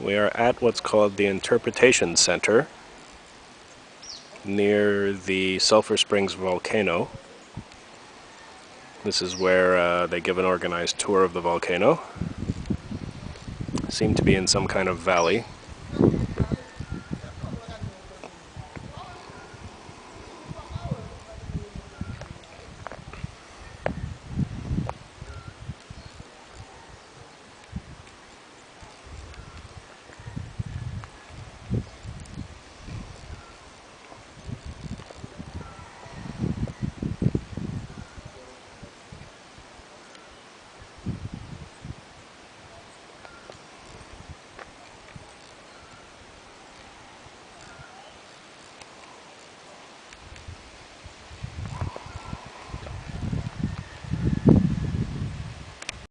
We are at what's called the Interpretation Center near the Sulphur Springs volcano. This is where they give an organized tour of the volcano. Seem to be in some kind of valley.